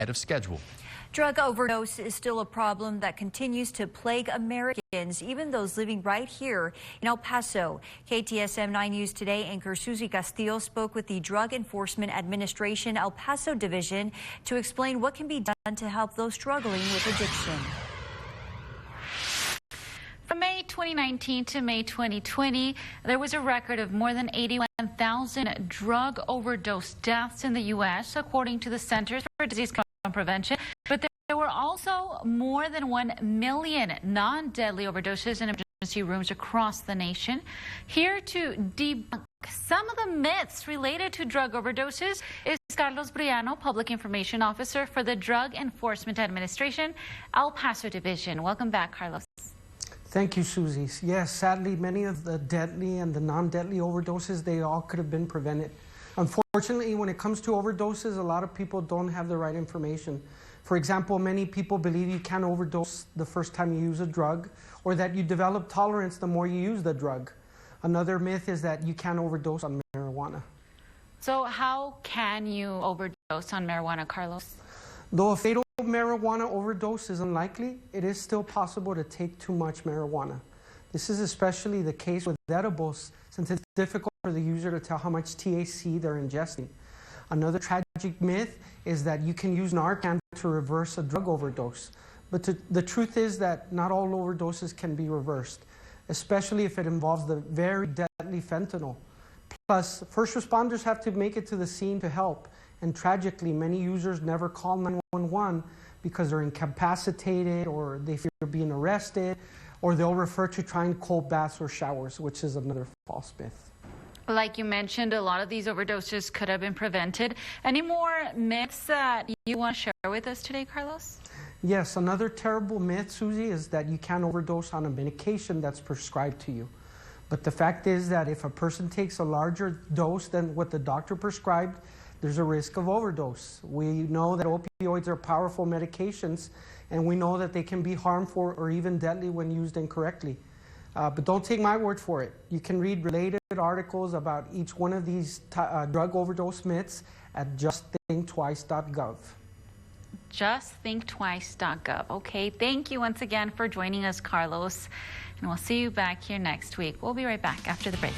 of schedule. Drug overdose is still a problem that continues to plague Americans, even those living right here in El Paso. KTSM 9 News Today anchor Susie Castillo spoke with the Drug Enforcement Administration El Paso Division to explain what can be done to help those struggling with addiction. From May 2019 to May 2020, there was a record of more than 81,000 drug overdose deaths in the U.S., according to the Centers for Disease Control and Prevention. But there were also more than 1 million non-deadly overdoses in emergency rooms across the nation. Here to debunk some of the myths related to drug overdoses is Carlos Briano, Public Information Officer for the Drug Enforcement Administration, El Paso Division. Welcome back, Carlos. Thank you, Susie. Yes, sadly, many of the deadly and the non-deadly overdoses, they all could have been prevented. Unfortunately, when it comes to overdoses, a lot of people don't have the right information. For example, many people believe you can't overdose the first time you use a drug, or that you develop tolerance the more you use the drug. Another myth is that you can't overdose on marijuana. So how can you overdose on marijuana, Carlos? Though a fatal marijuana overdose is unlikely, it is still possible to take too much marijuana. This is especially the case with edibles, since it's difficult for the user to tell how much THC they're ingesting. Another tragic myth is that you can use Narcan to reverse a drug overdose. But the truth is that not all overdoses can be reversed, especially if it involves the very deadly fentanyl. Plus, first responders have to make it to the scene to help. And tragically, many users never call 911 because they're incapacitated, or they fear being arrested, or they'll refer to trying cold baths or showers, which is another false myth. Like you mentioned, a lot of these overdoses could have been prevented. Any more myths that you want to share with us today, Carlos? Yes, another terrible myth, Susie, is that you can't overdose on a medication that's prescribed to you. But the fact is that if a person takes a larger dose than what the doctor prescribed, there's a risk of overdose. We know that opioids are powerful medications, and we know that they can be harmful or even deadly when used incorrectly. But don't take my word for it. You can read related articles about each one of these drug overdose myths at justthinktwice.gov. Justthinktwice.gov. Okay, thank you once again for joining us, Carlos. And we'll see you back here next week. We'll be right back after the break.